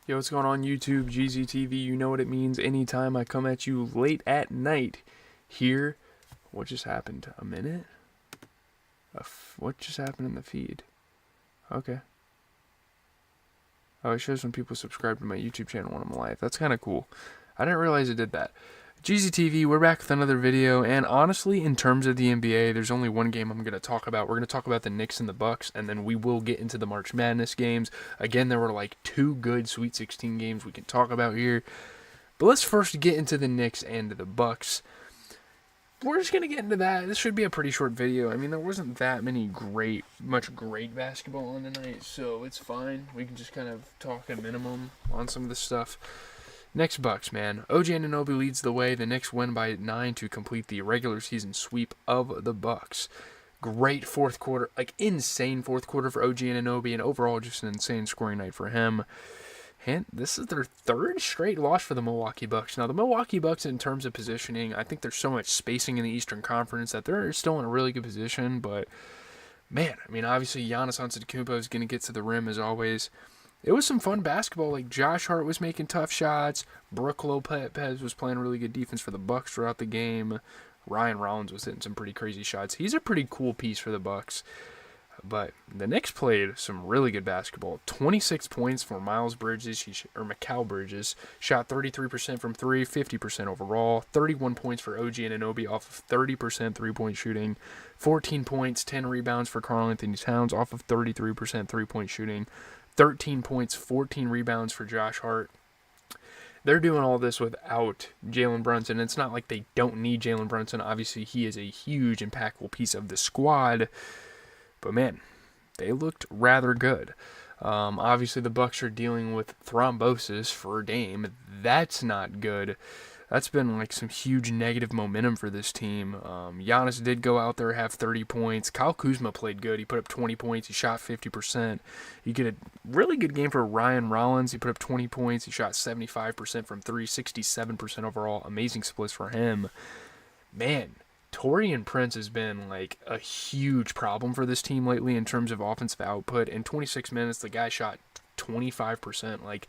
Yo, what's going on YouTube, GZTV? You know what it means. Anytime I come at you late at night here. What just happened? A minute? What just happened in the feed? Okay. Oh, it shows when people subscribe to my YouTube channel when I'm live. That's kind of cool. I didn't realize it did that. GZTV, we're back with another video, and honestly, in terms of the NBA, there's only one game I'm going to talk about. We're going to talk about the Knicks and the Bucks, and then we will get into the March Madness games. Again, there were like 2 good Sweet 16 games we can talk about here. But let's first get into the Knicks and the Bucks. We're just going to get into that. This should be a pretty short video. I mean, there wasn't that much great basketball on tonight, so it's fine. We can just kind of talk at minimum on some of this stuff. Knicks Bucks, man. OG Anunoby leads the way. The Knicks win by 9 to complete the regular season sweep of the Bucks. Great fourth quarter, like insane fourth quarter for OG Anunoby, and overall just an insane scoring night for him. And this is their 3rd straight loss for the Milwaukee Bucks. Now, the Milwaukee Bucks, in terms of positioning, I think there's so much spacing in the Eastern Conference that they're still in a really good position. But, man, I mean, obviously, Giannis Antetokounmpo is going to get to the rim as always. It was some fun basketball. Like, Josh Hart was making tough shots. Brook Lopez was playing really good defense for the Bucks throughout the game. Ryan Rollins was hitting some pretty crazy shots. He's a pretty cool piece for the Bucks. But the Knicks played some really good basketball. 26 points for Mikal Bridges. Shot 33% from 3, 50% overall. 31 points for OG Anunoby off of 30% three-point shooting. 14 points, 10 rebounds for Karl-Anthony Towns off of 33% three-point shooting. 13 points, 14 rebounds for Josh Hart. They're doing all this without Jalen Brunson. It's not like they don't need Jalen Brunson. Obviously, he is a huge, impactful piece of the squad. But, man, they looked rather good. Obviously, the Bucks are dealing with thrombosis for Dame. That's not good. That's been like some huge negative momentum for this team. Giannis did go out there, have 30 points. Kyle Kuzma played good. He put up 20 points. He shot 50%. You get a really good game for Ryan Rollins. He put up 20 points. He shot 75% from 3, 67% overall. Amazing splits for him. Man, Taurean Prince has been like a huge problem for this team lately in terms of offensive output. In 26 minutes, the guy shot 25%. Like,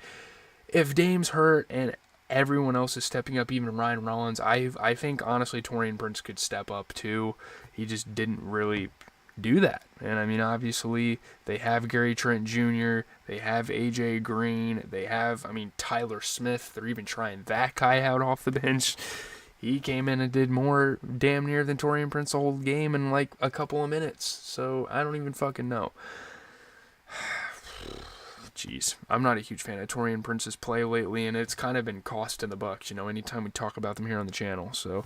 if Dame's hurt and everyone else is stepping up, even Ryan Rollins, I think, honestly, Taurean Prince could step up, too. He just didn't really do that. And, I mean, obviously, they have Gary Trent Jr., they have A.J. Green, they have, Tyler Smith. They're even trying that guy out off the bench. He came in and did more damn near than Taurean Prince the whole game in, like, a couple of minutes. So, I don't even fucking know. Jeez, I'm not a huge fan of Taurean Prince's play lately, and it's kind of been costing the Bucks, anytime we talk about them here on the channel. So,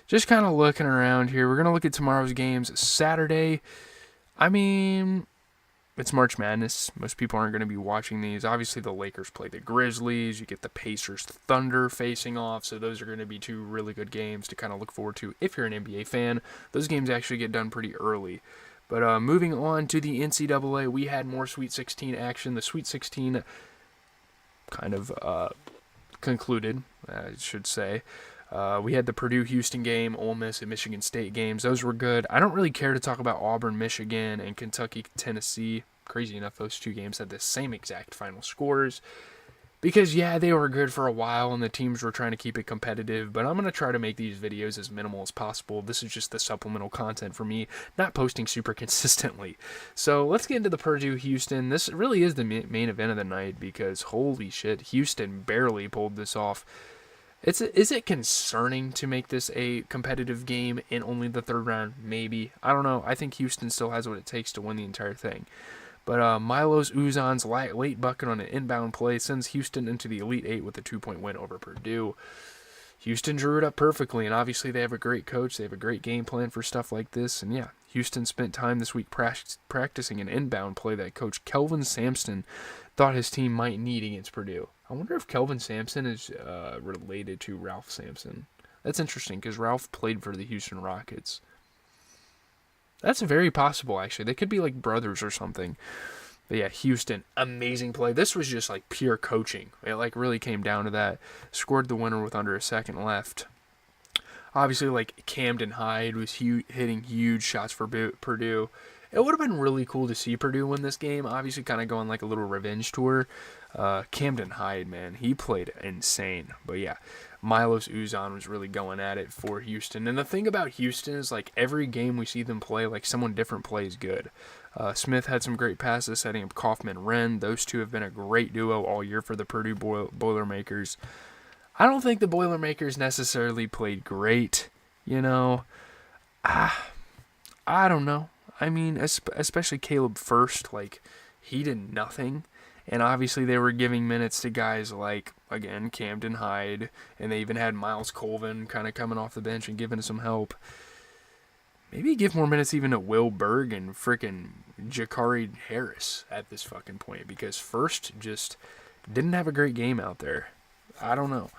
just kind of looking around here. We're going to look at tomorrow's games. Saturday, it's March Madness. Most people aren't going to be watching these. Obviously, the Lakers play the Grizzlies. You get the Pacers Thunder facing off. So those are going to be 2 really good games to kind of look forward to if you're an NBA fan. Those games actually get done pretty early. But moving on to the NCAA, we had more Sweet 16 action. The Sweet 16 kind of concluded, I should say. We had the Purdue-Houston game, Ole Miss and Michigan State games. Those were good. I don't really care to talk about Auburn, Michigan, and Kentucky-Tennessee. Crazy enough, those 2 games had the same exact final scores. Because, yeah, they were good for a while, and the teams were trying to keep it competitive. But I'm going to try to make these videos as minimal as possible. This is just the supplemental content for me, not posting super consistently. So let's get into the Purdue-Houston. This really is the main event of the night because, holy shit, Houston barely pulled this off. Is it concerning to make this a competitive game in only the 3rd round? Maybe. I don't know. I think Houston still has what it takes to win the entire thing. But Milos Uzan's late bucket on an inbound play sends Houston into the Elite 8 with a 2-point win over Purdue. Houston drew it up perfectly, and obviously they have a great coach. They have a great game plan for stuff like this. And yeah, Houston spent time this week practicing an inbound play that Coach Kelvin Sampson thought his team might need against Purdue. I wonder if Kelvin Sampson is related to Ralph Sampson. That's interesting because Ralph played for the Houston Rockets. That's very possible, actually. They could be like brothers or something. But yeah, Houston, amazing play. This was just like pure coaching. It like really came down to that. Scored the winner with under a second left. Obviously, like Camden Hyde was hitting huge shots for Purdue. It would have been really cool to see Purdue win this game. Obviously, kind of going like a little revenge tour. Camden Hyde, man, he played insane. But yeah, Milos Uzan was really going at it for Houston. And the thing about Houston is, like, every game we see them play, like, someone different plays good. Smith had some great passes setting up Kaufman-Wren. Those two have been a great duo all year for the Purdue Boilermakers. I don't think the Boilermakers necessarily played great, you know. I don't know. I mean, especially Caleb First, like, he did nothing. And obviously they were giving minutes to guys like, again, Camden Hyde, and they even had Miles Colvin kind of coming off the bench and giving some help. Maybe give more minutes even to Will Berg and frickin' Jakari Harris at this fucking point, because First just didn't have a great game out there. I don't know.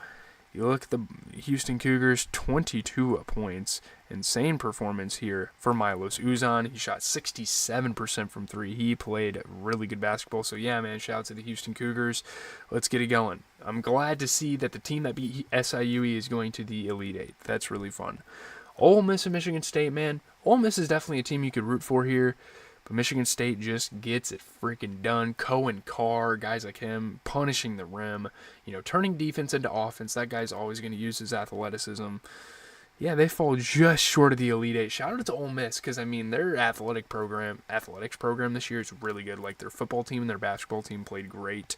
You look at the Houston Cougars, 22 points. Insane performance here for Milos Uzan. He shot 67% from three. He played really good basketball. So, yeah, man, shout out to the Houston Cougars. Let's get it going. I'm glad to see that the team that beat SIUE is going to the Elite Eight. That's really fun. Ole Miss and Michigan State, man. Ole Miss is definitely a team you could root for here. But Michigan State just gets it freaking done. Cohen Carr, guys like him, punishing the rim, turning defense into offense. That guy's always going to use his athleticism. Yeah, they fall just short of the Elite Eight. Shout out to Ole Miss, because, I mean, their athletics program this year is really good. Like, their football team and their basketball team played great.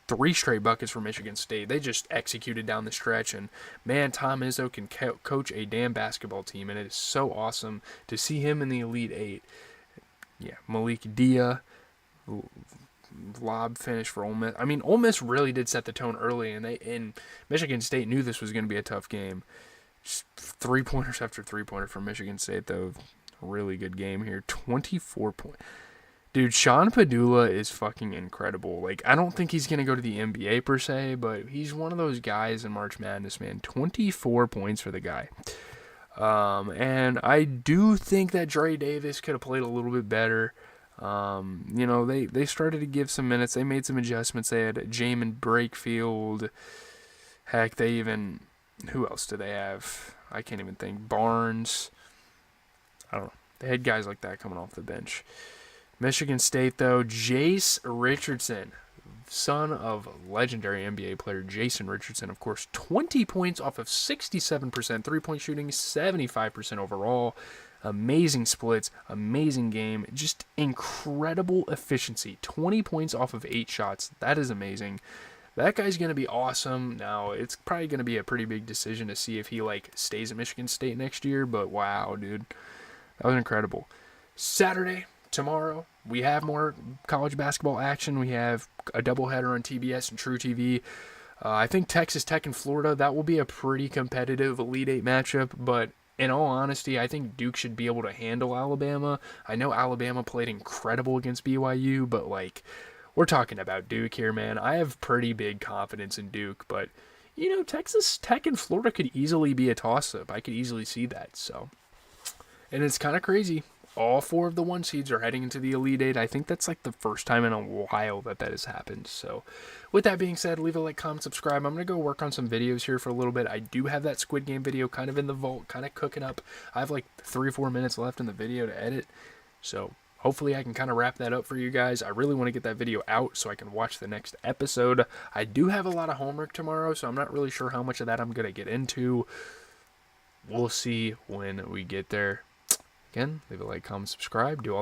3 straight buckets for Michigan State. They just executed down the stretch, and man, Tom Izzo can coach a damn basketball team, and it is so awesome to see him in the Elite Eight. Yeah, Malik Dia, lob finish for Ole Miss. I mean, Ole Miss really did set the tone early, and Michigan State knew this was going to be a tough game. Just 3-pointers after 3-pointer from Michigan State, though. Really good game here. 24 points. Dude, Sean Padula is fucking incredible. Like, I don't think he's going to go to the NBA per se, but he's one of those guys in March Madness, man. 24 points for the guy. And I do think that Dre Davis could have played a little bit better. They started to give some minutes. They made some adjustments. They had Jamin Brakefield. Heck, they even... Who else do they have? I can't even think. Barnes. I don't know. They had guys like that coming off the bench. Michigan State, though, Jace Richardson, son of legendary NBA player Jason Richardson, of course, 20 points off of 67% three-point shooting, 75% overall. Amazing splits, amazing game, just incredible efficiency. 20 points off of 8 shots. That is amazing. That guy's going to be awesome. Now, it's probably going to be a pretty big decision to see if he, stays at Michigan State next year, but wow, dude. That was incredible. Saturday, tomorrow, we have more college basketball action. We have a doubleheader on TBS and True TV. I think Texas Tech and Florida, that will be a pretty competitive Elite Eight matchup, but in all honesty, I think Duke should be able to handle Alabama. I know Alabama played incredible against BYU, but, we're talking about Duke here, man. I have pretty big confidence in Duke, but, Texas Tech and Florida could easily be a toss-up. I could easily see that, so. And it's kind of crazy. All 4 of the 1 seeds are heading into the Elite Eight. I think that's the first time in a while that has happened. So with that being said, leave a like, comment, subscribe. I'm going to go work on some videos here for a little bit. I do have that Squid Game video kind of in the vault, kind of cooking up. I have 3 or 4 minutes left in the video to edit. So hopefully I can kind of wrap that up for you guys. I really want to get that video out so I can watch the next episode. I do have a lot of homework tomorrow, so I'm not really sure how much of that I'm going to get into. We'll see when we get there. Again, leave a like, comment, subscribe, do all that.